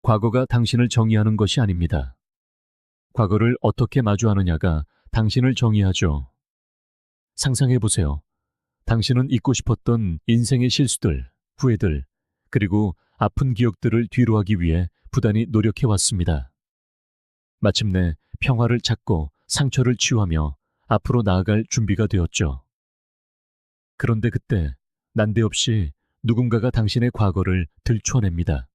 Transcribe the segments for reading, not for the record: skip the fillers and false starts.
과거가 당신을 정의하는 것이 아닙니다. 과거를 어떻게 마주하느냐가 당신을 정의하죠. 상상해 보세요. 당신은 잊고 싶었던 인생의 실수들, 후회들, 그리고 아픈 기억들을 뒤로하기 위해 부단히 노력해 왔습니다. 마침내 평화를 찾고 상처를 치유하며 앞으로 나아갈 준비가 되었죠. 그런데 그때 난데없이 누군가가 당신의 과거를 들춰냅니다.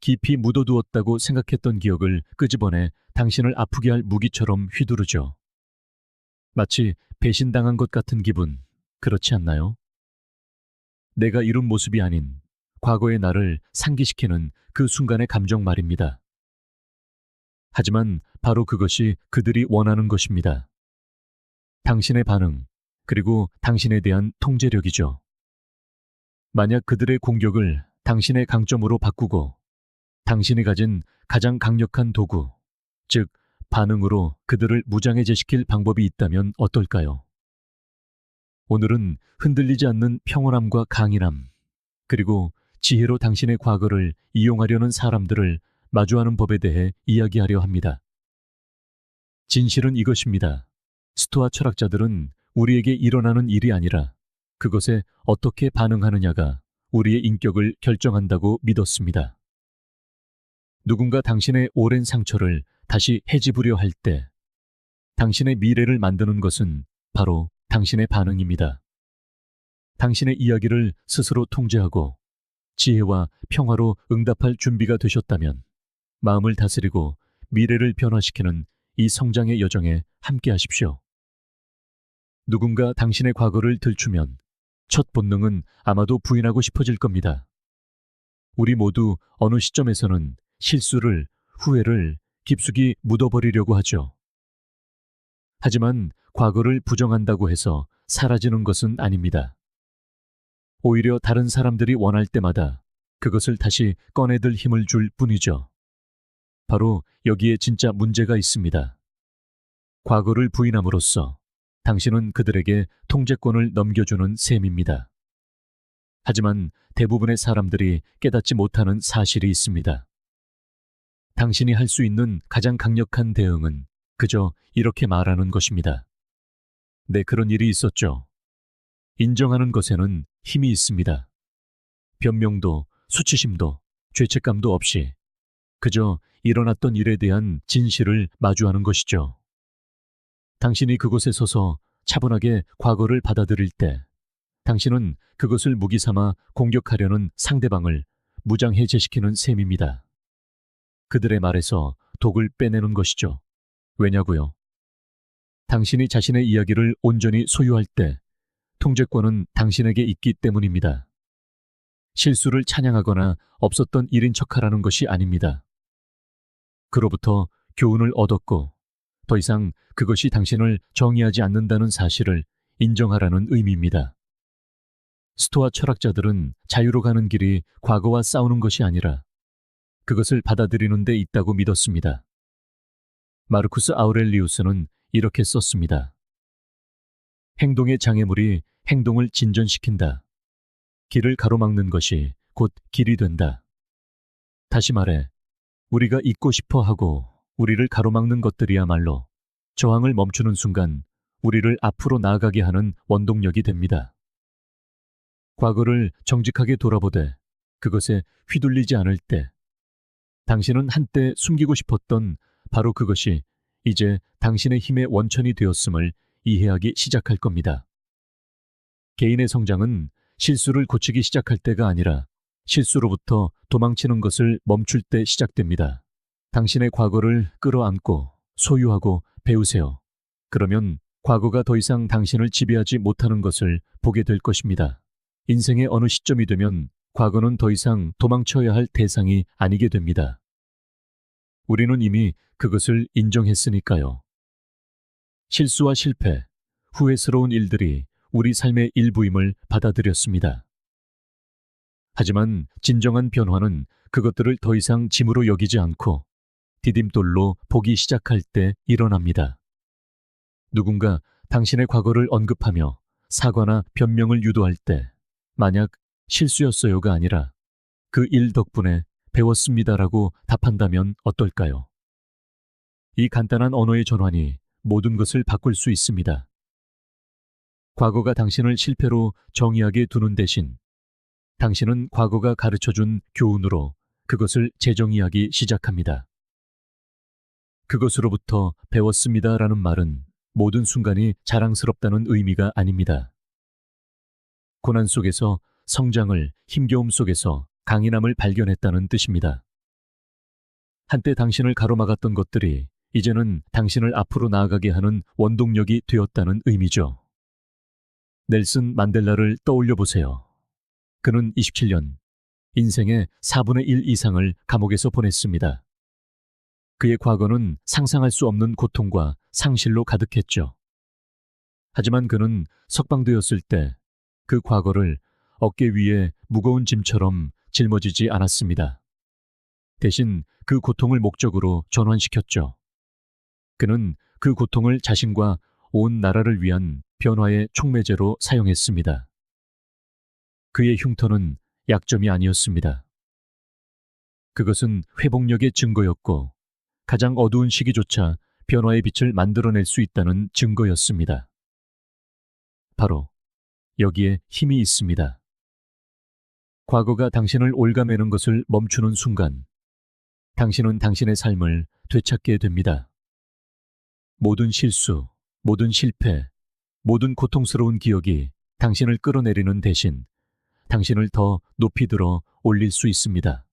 깊이 묻어두었다고 생각했던 기억을 끄집어내 당신을 아프게 할 무기처럼 휘두르죠. 마치 배신당한 것 같은 기분, 그렇지 않나요? 내가 이룬 모습이 아닌 과거의 나를 상기시키는 그 순간의 감정 말입니다. 하지만 바로 그것이 그들이 원하는 것입니다. 당신의 반응, 그리고 당신에 대한 통제력이죠. 만약 그들의 공격을 당신의 강점으로 바꾸고 당신이 가진 가장 강력한 도구, 즉 반응으로 그들을 무장해제시킬 방법이 있다면 어떨까요? 오늘은 흔들리지 않는 평온함과 강인함, 그리고 지혜로 당신의 과거를 이용하려는 사람들을 마주하는 법에 대해 이야기하려 합니다. 진실은 이것입니다. 스토아 철학자들은 우리에게 일어나는 일이 아니라 그것에 어떻게 반응하느냐가 우리의 인격을 결정한다고 믿었습니다. 누군가 당신의 오랜 상처를 다시 헤집으려 할 때 당신의 미래를 만드는 것은 바로 당신의 반응입니다. 당신의 이야기를 스스로 통제하고 지혜와 평화로 응답할 준비가 되셨다면 마음을 다스리고 미래를 변화시키는 이 성장의 여정에 함께 하십시오. 누군가 당신의 과거를 들추면 첫 본능은 아마도 부인하고 싶어질 겁니다. 우리 모두 어느 시점에서는 실수를, 후회를 깊숙이 묻어버리려고 하죠. 하지만 과거를 부정한다고 해서 사라지는 것은 아닙니다. 오히려 다른 사람들이 원할 때마다 그것을 다시 꺼내들 힘을 줄 뿐이죠. 바로 여기에 진짜 문제가 있습니다. 과거를 부인함으로써 당신은 그들에게 통제권을 넘겨주는 셈입니다. 하지만 대부분의 사람들이 깨닫지 못하는 사실이 있습니다. 당신이 할 수 있는 가장 강력한 대응은 그저 이렇게 말하는 것입니다. 네, 그런 일이 있었죠. 인정하는 것에는 힘이 있습니다. 변명도, 수치심도, 죄책감도 없이 그저 일어났던 일에 대한 진실을 마주하는 것이죠. 당신이 그곳에 서서 차분하게 과거를 받아들일 때 당신은 그것을 무기 삼아 공격하려는 상대방을 무장해제시키는 셈입니다. 그들의 말에서 독을 빼내는 것이죠. 왜냐고요? 당신이 자신의 이야기를 온전히 소유할 때 통제권은 당신에게 있기 때문입니다. 실수를 찬양하거나 없었던 일인 척하라는 것이 아닙니다. 그로부터 교훈을 얻었고 더 이상 그것이 당신을 정의하지 않는다는 사실을 인정하라는 의미입니다. 스토아 철학자들은 자유로 가는 길이 과거와 싸우는 것이 아니라 그것을 받아들이는 데 있다고 믿었습니다. 마르쿠스 아우렐리우스는 이렇게 썼습니다. 행동의 장애물이 행동을 진전시킨다. 길을 가로막는 것이 곧 길이 된다. 다시 말해, 우리가 잊고 싶어 하고 우리를 가로막는 것들이야말로 저항을 멈추는 순간 우리를 앞으로 나아가게 하는 원동력이 됩니다. 과거를 정직하게 돌아보되 그것에 휘둘리지 않을 때 당신은 한때 숨기고 싶었던 바로 그것이 이제 당신의 힘의 원천이 되었음을 이해하기 시작할 겁니다. 개인의 성장은 실수를 고치기 시작할 때가 아니라 실수로부터 도망치는 것을 멈출 때 시작됩니다. 당신의 과거를 끌어안고 소유하고 배우세요. 그러면 과거가 더 이상 당신을 지배하지 못하는 것을 보게 될 것입니다. 인생의 어느 시점이 되면 과거는 더 이상 도망쳐야 할 대상이 아니게 됩니다. 우리는 이미 그것을 인정했으니까요. 실수와 실패, 후회스러운 일들이 우리 삶의 일부임을 받아들였습니다. 하지만 진정한 변화는 그것들을 더 이상 짐으로 여기지 않고 디딤돌로 보기 시작할 때 일어납니다. 누군가 당신의 과거를 언급하며 사과나 변명을 유도할 때 만약 실수였어요가 아니라 그 일 덕분에 배웠습니다라고 답한다면 어떨까요? 이 간단한 언어의 전환이 모든 것을 바꿀 수 있습니다. 과거가 당신을 실패로 정의하게 두는 대신 당신은 과거가 가르쳐준 교훈으로 그것을 재정의하기 시작합니다. 그것으로부터 배웠습니다라는 말은 모든 순간이 자랑스럽다는 의미가 아닙니다. 고난 속에서 성장을, 힘겨움 속에서 강인함을 발견했다는 뜻입니다. 한때 당신을 가로막았던 것들이 이제는 당신을 앞으로 나아가게 하는 원동력이 되었다는 의미죠. 넬슨 만델라를 떠올려 보세요. 그는 27년, 인생의 4분의 1 이상을 감옥에서 보냈습니다. 그의 과거는 상상할 수 없는 고통과 상실로 가득했죠. 하지만 그는 석방되었을 때 그 과거를 어깨 위에 무거운 짐처럼 짊어지지 않았습니다. 대신 그 고통을 목적으로 전환시켰죠. 그는 그 고통을 자신과 온 나라를 위한 변화의 촉매제로 사용했습니다. 그의 흉터는 약점이 아니었습니다. 그것은 회복력의 증거였고 가장 어두운 시기조차 변화의 빛을 만들어낼 수 있다는 증거였습니다. 바로 여기에 힘이 있습니다. 과거가 당신을 올가매는 것을 멈추는 순간 당신은 당신의 삶을 되찾게 됩니다. 모든 실수, 모든 실패, 모든 고통스러운 기억이 당신을 끌어내리는 대신 당신을 더 높이 들어 올릴 수 있습니다.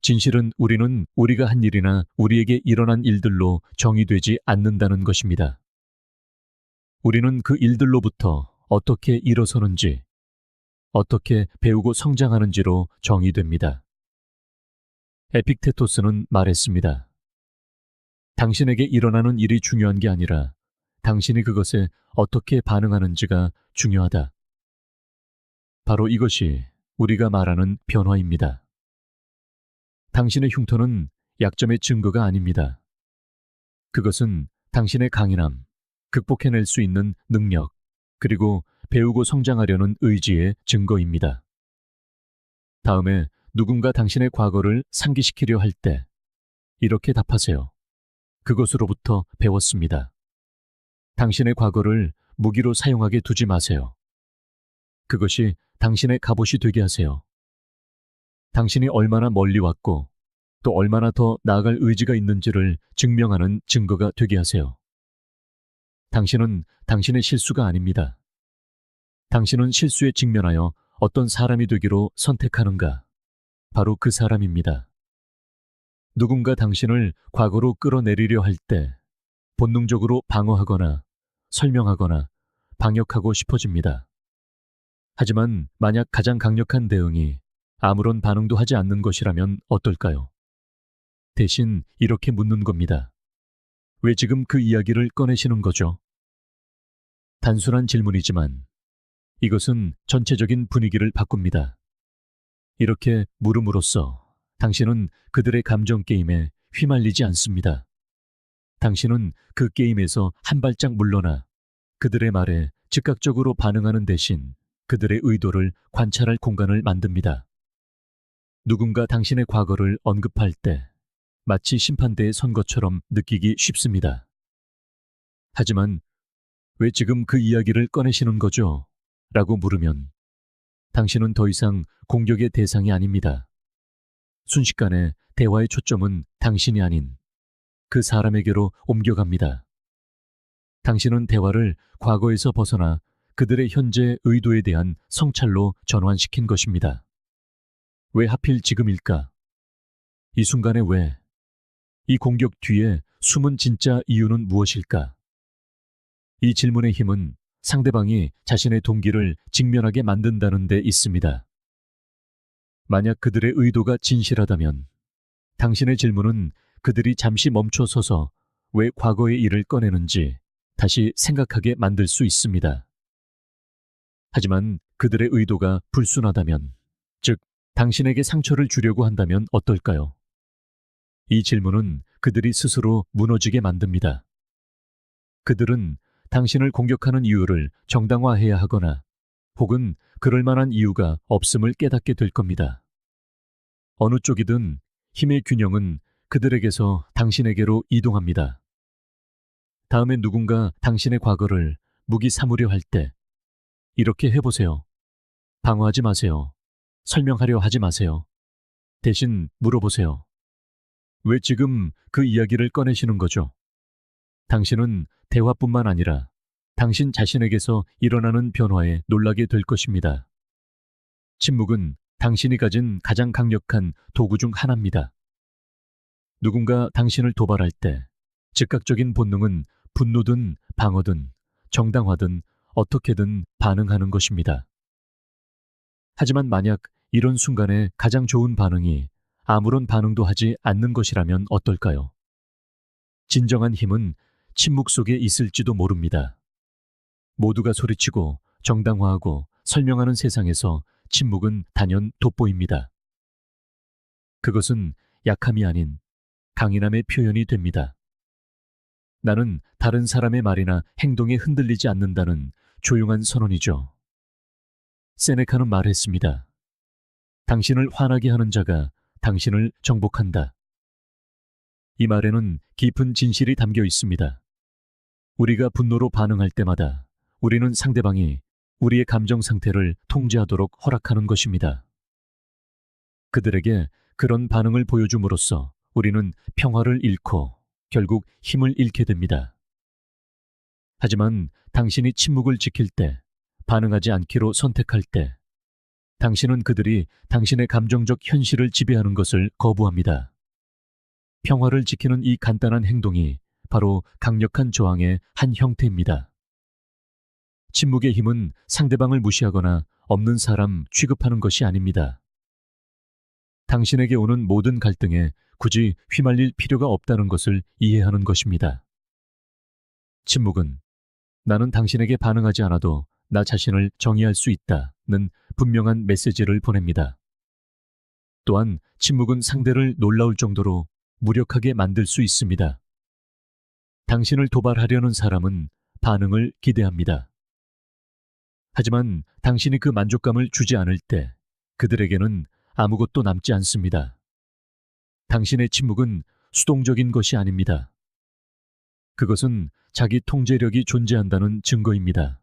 진실은 우리는 우리가 한 일이나 우리에게 일어난 일들로 정의되지 않는다는 것입니다. 우리는 그 일들로부터 어떻게 일어서는지, 어떻게 배우고 성장하는지로 정의됩니다. 에픽테토스는 말했습니다. 당신에게 일어나는 일이 중요한 게 아니라 당신이 그것에 어떻게 반응하는지가 중요하다. 바로 이것이 우리가 말하는 변화입니다. 당신의 흉터는 약점의 증거가 아닙니다. 그것은 당신의 강인함, 극복해낼 수 있는 능력, 그리고 배우고 성장하려는 의지의 증거입니다. 다음에 누군가 당신의 과거를 상기시키려 할 때 이렇게 답하세요. 그것으로부터 배웠습니다. 당신의 과거를 무기로 사용하게 두지 마세요. 그것이 당신의 갑옷이 되게 하세요. 당신이 얼마나 멀리 왔고 또 얼마나 더 나아갈 의지가 있는지를 증명하는 증거가 되게 하세요. 당신은 당신의 실수가 아닙니다. 당신은 실수에 직면하여 어떤 사람이 되기로 선택하는가? 바로 그 사람입니다. 누군가 당신을 과거로 끌어내리려 할 때 본능적으로 방어하거나 설명하거나 방역하고 싶어집니다. 하지만 만약 가장 강력한 대응이 아무런 반응도 하지 않는 것이라면 어떨까요? 대신 이렇게 묻는 겁니다. 왜 지금 그 이야기를 꺼내시는 거죠? 단순한 질문이지만 이것은 전체적인 분위기를 바꿉니다. 이렇게 물음으로써 당신은 그들의 감정 게임에 휘말리지 않습니다. 당신은 그 게임에서 한 발짝 물러나 그들의 말에 즉각적으로 반응하는 대신 그들의 의도를 관찰할 공간을 만듭니다. 누군가 당신의 과거를 언급할 때 마치 심판대에 선 것처럼 느끼기 쉽습니다. 하지만 왜 지금 그 이야기를 꺼내시는 거죠? 라고 물으면 당신은 더 이상 공격의 대상이 아닙니다. 순식간에 대화의 초점은 당신이 아닌 그 사람에게로 옮겨갑니다. 당신은 대화를 과거에서 벗어나 그들의 현재 의도에 대한 성찰로 전환시킨 것입니다. 왜 하필 지금일까? 이 순간에 왜? 이 공격 뒤에 숨은 진짜 이유는 무엇일까? 이 질문의 힘은 상대방이 자신의 동기를 직면하게 만든다는 데 있습니다. 만약 그들의 의도가 진실하다면 당신의 질문은 그들이 잠시 멈춰서서 왜 과거의 일을 꺼내는지 다시 생각하게 만들 수 있습니다. 하지만 그들의 의도가 불순하다면, 즉 당신에게 상처를 주려고 한다면 어떨까요? 이 질문은 그들이 스스로 무너지게 만듭니다. 그들은 당신을 공격하는 이유를 정당화해야 하거나 혹은 그럴 만한 이유가 없음을 깨닫게 될 겁니다. 어느 쪽이든 힘의 균형은 그들에게서 당신에게로 이동합니다. 다음에 누군가 당신의 과거를 무기 삼으려 할 때 이렇게 해보세요. 방어하지 마세요. 설명하려 하지 마세요. 대신 물어보세요. 왜 지금 그 이야기를 꺼내시는 거죠? 당신은 대화뿐만 아니라 당신 자신에게서 일어나는 변화에 놀라게 될 것입니다. 침묵은 당신이 가진 가장 강력한 도구 중 하나입니다. 누군가 당신을 도발할 때 즉각적인 본능은 분노든 방어든 정당화든 어떻게든 반응하는 것입니다. 하지만 만약 이런 순간에 가장 좋은 반응이 아무런 반응도 하지 않는 것이라면 어떨까요? 진정한 힘은 침묵 속에 있을지도 모릅니다. 모두가 소리치고 정당화하고 설명하는 세상에서 침묵은 단연 돋보입니다. 그것은 약함이 아닌 강인함의 표현이 됩니다. 나는 다른 사람의 말이나 행동에 흔들리지 않는다는 조용한 선언이죠. 세네카는 말했습니다. 당신을 화나게 하는 자가 당신을 정복한다. 이 말에는 깊은 진실이 담겨 있습니다. 우리가 분노로 반응할 때마다 우리는 상대방이 우리의 감정 상태를 통제하도록 허락하는 것입니다. 그들에게 그런 반응을 보여줌으로써 우리는 평화를 잃고 결국 힘을 잃게 됩니다. 하지만 당신이 침묵을 지킬 때, 반응하지 않기로 선택할 때, 당신은 그들이 당신의 감정적 현실을 지배하는 것을 거부합니다. 평화를 지키는 이 간단한 행동이 바로 강력한 저항의 한 형태입니다. 침묵의 힘은 상대방을 무시하거나 없는 사람 취급하는 것이 아닙니다. 당신에게 오는 모든 갈등에 굳이 휘말릴 필요가 없다는 것을 이해하는 것입니다. 침묵은 나는 당신에게 반응하지 않아도 나 자신을 정의할 수 있다는 분명한 메시지를 보냅니다. 또한 침묵은 상대를 놀라울 정도로 무력하게 만들 수 있습니다. 당신을 도발하려는 사람은 반응을 기대합니다. 하지만 당신이 그 만족감을 주지 않을 때 그들에게는 아무것도 남지 않습니다. 당신의 침묵은 수동적인 것이 아닙니다. 그것은 자기 통제력이 존재한다는 증거입니다.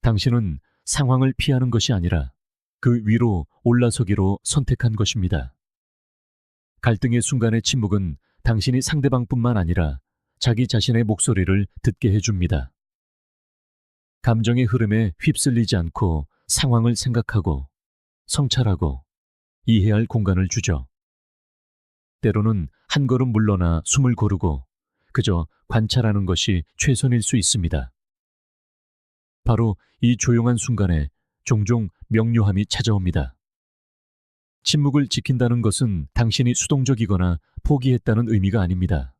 당신은 상황을 피하는 것이 아니라 그 위로 올라서기로 선택한 것입니다. 갈등의 순간의 침묵은 당신이 상대방뿐만 아니라 자기 자신의 목소리를 듣게 해줍니다. 감정의 흐름에 휩쓸리지 않고 상황을 생각하고 성찰하고 이해할 공간을 주죠. 때로는 한 걸음 물러나 숨을 고르고 그저 관찰하는 것이 최선일 수 있습니다. 바로 이 조용한 순간에 종종 명료함이 찾아옵니다. 침묵을 지킨다는 것은 당신이 수동적이거나 포기했다는 의미가 아닙니다.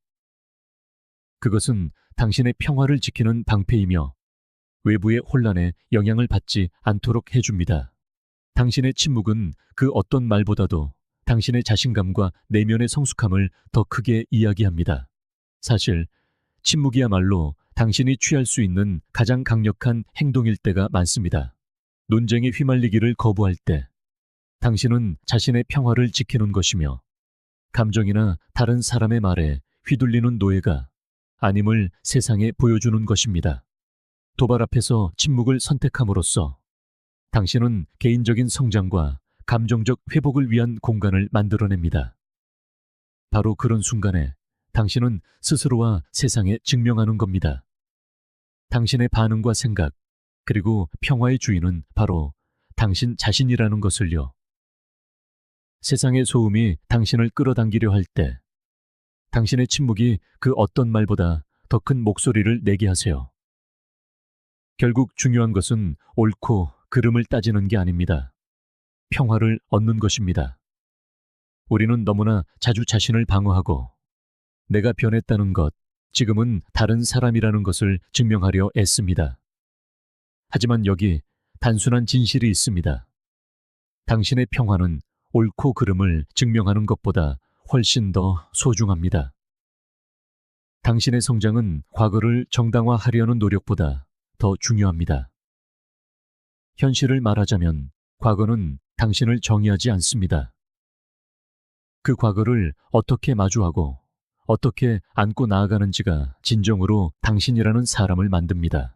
그것은 당신의 평화를 지키는 방패이며 외부의 혼란에 영향을 받지 않도록 해줍니다. 당신의 침묵은 그 어떤 말보다도 당신의 자신감과 내면의 성숙함을 더 크게 이야기합니다. 사실 침묵이야말로 당신이 취할 수 있는 가장 강력한 행동일 때가 많습니다. 논쟁에 휘말리기를 거부할 때 당신은 자신의 평화를 지키는 것이며 감정이나 다른 사람의 말에 휘둘리는 노예가 아님을 세상에 보여주는 것입니다. 도발 앞에서 침묵을 선택함으로써 당신은 개인적인 성장과 감정적 회복을 위한 공간을 만들어냅니다. 바로 그런 순간에 당신은 스스로와 세상에 증명하는 겁니다. 당신의 반응과 생각, 그리고 평화의 주인은 바로 당신 자신이라는 것을요. 세상의 소음이 당신을 끌어당기려 할 때, 당신의 침묵이 그 어떤 말보다 더 큰 목소리를 내게 하세요. 결국 중요한 것은 옳고 그름을 따지는 게 아닙니다. 평화를 얻는 것입니다. 우리는 너무나 자주 자신을 방어하고 내가 변했다는 것, 지금은 다른 사람이라는 것을 증명하려 애씁니다. 하지만 여기 단순한 진실이 있습니다. 당신의 평화는 옳고 그름을 증명하는 것보다 훨씬 더 소중합니다. 당신의 성장은 과거를 정당화하려는 노력보다 더 중요합니다. 현실을 말하자면 과거는 당신을 정의하지 않습니다. 그 과거를 어떻게 마주하고 어떻게 안고 나아가는지가 진정으로 당신이라는 사람을 만듭니다.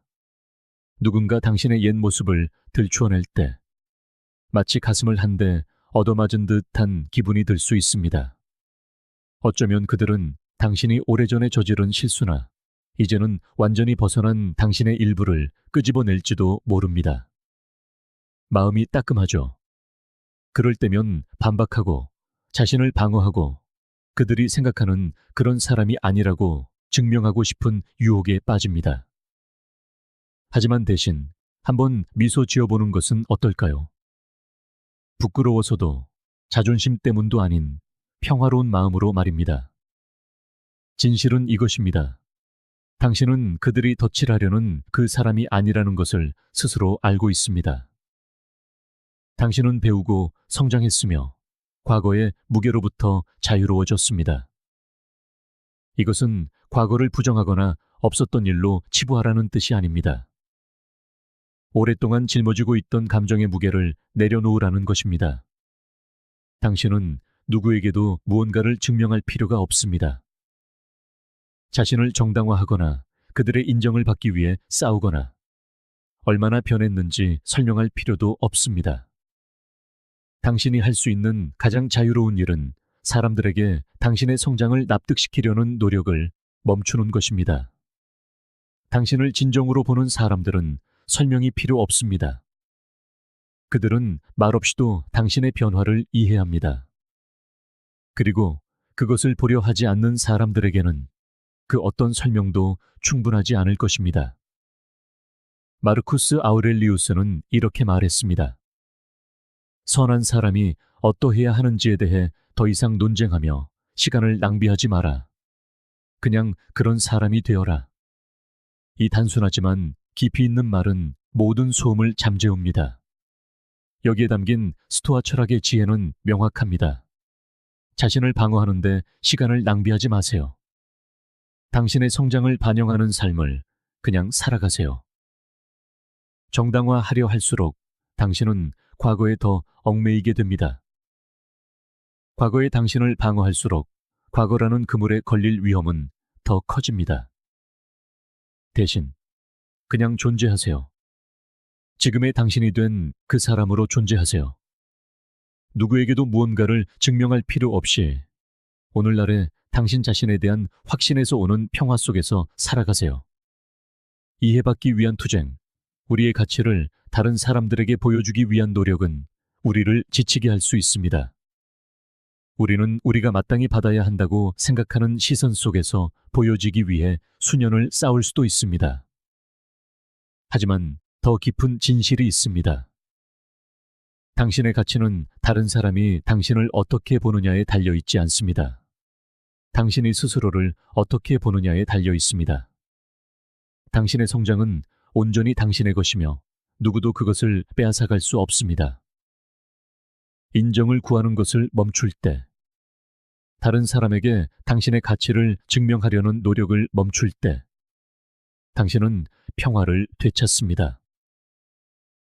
누군가 당신의 옛 모습을 들추어낼 때 마치 가슴을 한 대 얻어맞은 듯한 기분이 들 수 있습니다. 어쩌면 그들은 당신이 오래전에 저지른 실수나 이제는 완전히 벗어난 당신의 일부를 끄집어낼지도 모릅니다. 마음이 따끔하죠. 그럴 때면 반박하고 자신을 방어하고 그들이 생각하는 그런 사람이 아니라고 증명하고 싶은 유혹에 빠집니다. 하지만 대신 한번 미소 지어보는 것은 어떨까요? 부끄러워서도 자존심 때문도 아닌 평화로운 마음으로 말입니다. 진실은 이것입니다. 당신은 그들이 덧칠하려는 그 사람이 아니라는 것을 스스로 알고 있습니다. 당신은 배우고 성장했으며 과거의 무게로부터 자유로워졌습니다. 이것은 과거를 부정하거나 없었던 일로 치부하라는 뜻이 아닙니다. 오랫동안 짊어지고 있던 감정의 무게를 내려놓으라는 것입니다. 당신은 누구에게도 무언가를 증명할 필요가 없습니다. 자신을 정당화하거나 그들의 인정을 받기 위해 싸우거나 얼마나 변했는지 설명할 필요도 없습니다. 당신이 할 수 있는 가장 자유로운 일은 사람들에게 당신의 성장을 납득시키려는 노력을 멈추는 것입니다. 당신을 진정으로 보는 사람들은 설명이 필요 없습니다. 그들은 말없이도 당신의 변화를 이해합니다. 그리고 그것을 보려 하지 않는 사람들에게는 그 어떤 설명도 충분하지 않을 것입니다. 마르쿠스 아우렐리우스는 이렇게 말했습니다. 선한 사람이 어떠해야 하는지에 대해 더 이상 논쟁하며 시간을 낭비하지 마라. 그냥 그런 사람이 되어라. 이 단순하지만 깊이 있는 말은 모든 소음을 잠재웁니다. 여기에 담긴 스토아 철학의 지혜는 명확합니다. 자신을 방어하는데 시간을 낭비하지 마세요. 당신의 성장을 반영하는 삶을 그냥 살아가세요. 정당화하려 할수록 당신은 과거에 더 얽매이게 됩니다. 과거의 당신을 방어할수록 과거라는 그물에 걸릴 위험은 더 커집니다. 대신 그냥 존재하세요. 지금의 당신이 된 그 사람으로 존재하세요. 누구에게도 무언가를 증명할 필요 없이 오늘날의 당신 자신에 대한 확신에서 오는 평화 속에서 살아가세요. 이해받기 위한 투쟁, 우리의 가치를 다른 사람들에게 보여주기 위한 노력은 우리를 지치게 할 수 있습니다. 우리는 우리가 마땅히 받아야 한다고 생각하는 시선 속에서 보여지기 위해 수년을 싸울 수도 있습니다. 하지만 더 깊은 진실이 있습니다. 당신의 가치는 다른 사람이 당신을 어떻게 보느냐에 달려 있지 않습니다. 당신이 스스로를 어떻게 보느냐에 달려 있습니다. 당신의 성장은 온전히 당신의 것이며 누구도 그것을 빼앗아갈 수 없습니다. 인정을 구하는 것을 멈출 때, 다른 사람에게 당신의 가치를 증명하려는 노력을 멈출 때, 당신은 평화를 되찾습니다.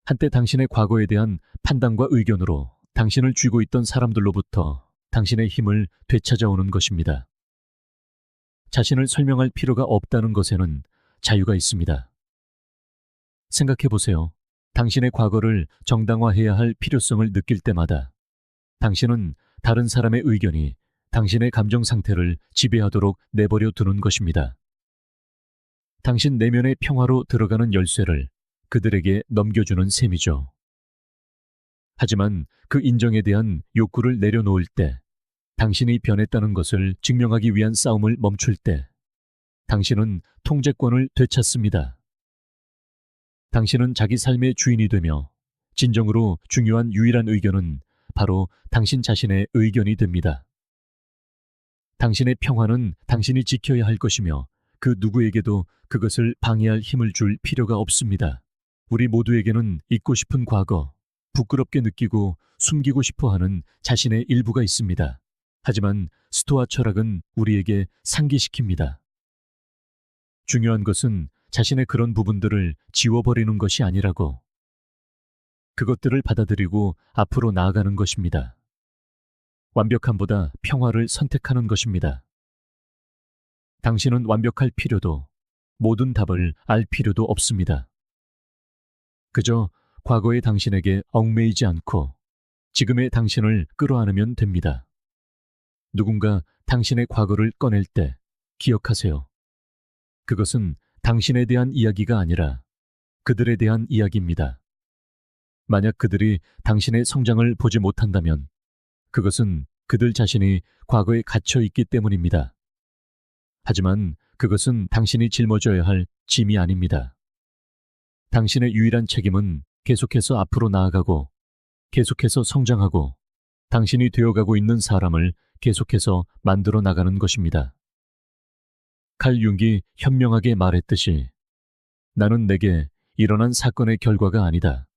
한때 당신의 과거에 대한 판단과 의견으로 당신을 쥐고 있던 사람들로부터 당신의 힘을 되찾아오는 것입니다. 자신을 설명할 필요가 없다는 것에는 자유가 있습니다. 생각해 보세요. 당신의 과거를 정당화해야 할 필요성을 느낄 때마다 당신은 다른 사람의 의견이 당신의 감정 상태를 지배하도록 내버려 두는 것입니다. 당신 내면의 평화로 들어가는 열쇠를 그들에게 넘겨주는 셈이죠. 하지만 그 인정에 대한 욕구를 내려놓을 때, 당신이 변했다는 것을 증명하기 위한 싸움을 멈출 때, 당신은 통제권을 되찾습니다. 당신은 자기 삶의 주인이 되며 진정으로 중요한 유일한 의견은 바로 당신 자신의 의견이 됩니다. 당신의 평화는 당신이 지켜야 할 것이며 그 누구에게도 그것을 방해할 힘을 줄 필요가 없습니다. 우리 모두에게는 잊고 싶은 과거, 부끄럽게 느끼고 숨기고 싶어하는 자신의 일부가 있습니다. 하지만 스토아 철학은 우리에게 상기시킵니다. 중요한 것은 자신의 그런 부분들을 지워버리는 것이 아니라고, 그것들을 받아들이고 앞으로 나아가는 것입니다. 완벽함보다 평화를 선택하는 것입니다. 당신은 완벽할 필요도 모든 답을 알 필요도 없습니다. 그저 과거의 당신에게 얽매이지 않고 지금의 당신을 끌어안으면 됩니다. 누군가 당신의 과거를 꺼낼 때 기억하세요. 그것은 당신에 대한 이야기가 아니라 그들에 대한 이야기입니다. 만약 그들이 당신의 성장을 보지 못한다면 그것은 그들 자신이 과거에 갇혀 있기 때문입니다. 하지만 그것은 당신이 짊어져야 할 짐이 아닙니다. 당신의 유일한 책임은 계속해서 앞으로 나아가고 계속해서 성장하고 당신이 되어가고 있는 사람을 계속해서 만들어 나가는 것입니다. 칼 융이 현명하게 말했듯이 나는 내게 일어난 사건의 결과가 아니다.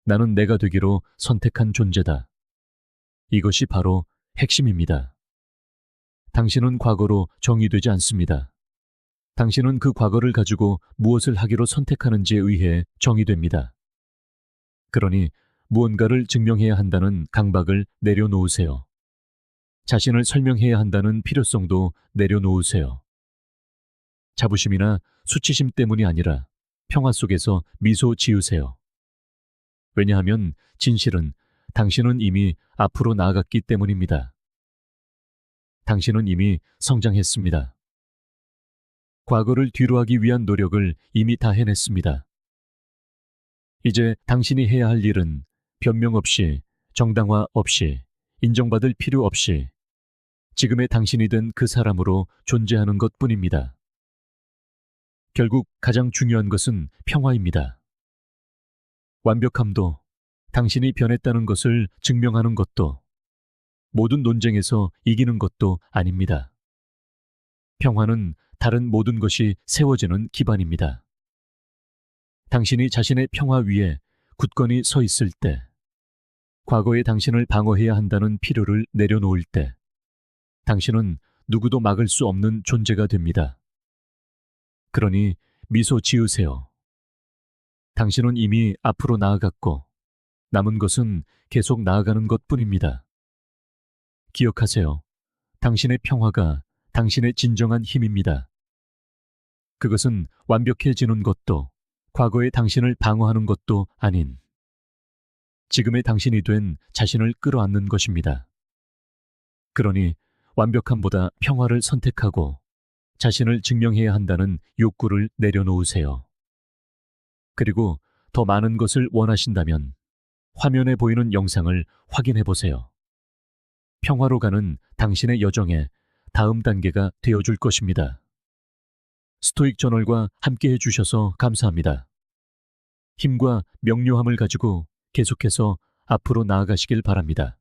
나는 내가 되기로 선택한 존재다. 이것이 바로 핵심입니다. 당신은 과거로 정의되지 않습니다. 당신은 그 과거를 가지고 무엇을 하기로 선택하는지에 의해 정의됩니다. 그러니 무언가를 증명해야 한다는 강박을 내려놓으세요. 자신을 설명해야 한다는 필요성도 내려놓으세요. 자부심이나 수치심 때문이 아니라 평화 속에서 미소 지으세요. 왜냐하면 진실은 당신은 이미 앞으로 나아갔기 때문입니다. 당신은 이미 성장했습니다. 과거를 뒤로하기 위한 노력을 이미 다 해냈습니다. 이제 당신이 해야 할 일은 변명 없이, 정당화 없이, 인정받을 필요 없이 지금의 당신이 된 그 사람으로 존재하는 것뿐입니다. 결국 가장 중요한 것은 평화입니다. 완벽함도 당신이 변했다는 것을 증명하는 것도 모든 논쟁에서 이기는 것도 아닙니다. 평화는 다른 모든 것이 세워지는 기반입니다. 당신이 자신의 평화 위에 굳건히 서 있을 때, 과거의 당신을 방어해야 한다는 필요를 내려놓을 때, 당신은 누구도 막을 수 없는 존재가 됩니다. 그러니 미소 지으세요. 당신은 이미 앞으로 나아갔고 남은 것은 계속 나아가는 것뿐입니다. 기억하세요. 당신의 평화가 당신의 진정한 힘입니다. 그것은 완벽해지는 것도 과거의 당신을 방어하는 것도 아닌 지금의 당신이 된 자신을 끌어안는 것입니다. 그러니 완벽함보다 평화를 선택하고 자신을 증명해야 한다는 욕구를 내려놓으세요. 그리고 더 많은 것을 원하신다면 화면에 보이는 영상을 확인해 보세요. 평화로 가는 당신의 여정의 다음 단계가 되어줄 것입니다. 스토익 저널과 함께 해주셔서 감사합니다. 힘과 명료함을 가지고 계속해서 앞으로 나아가시길 바랍니다.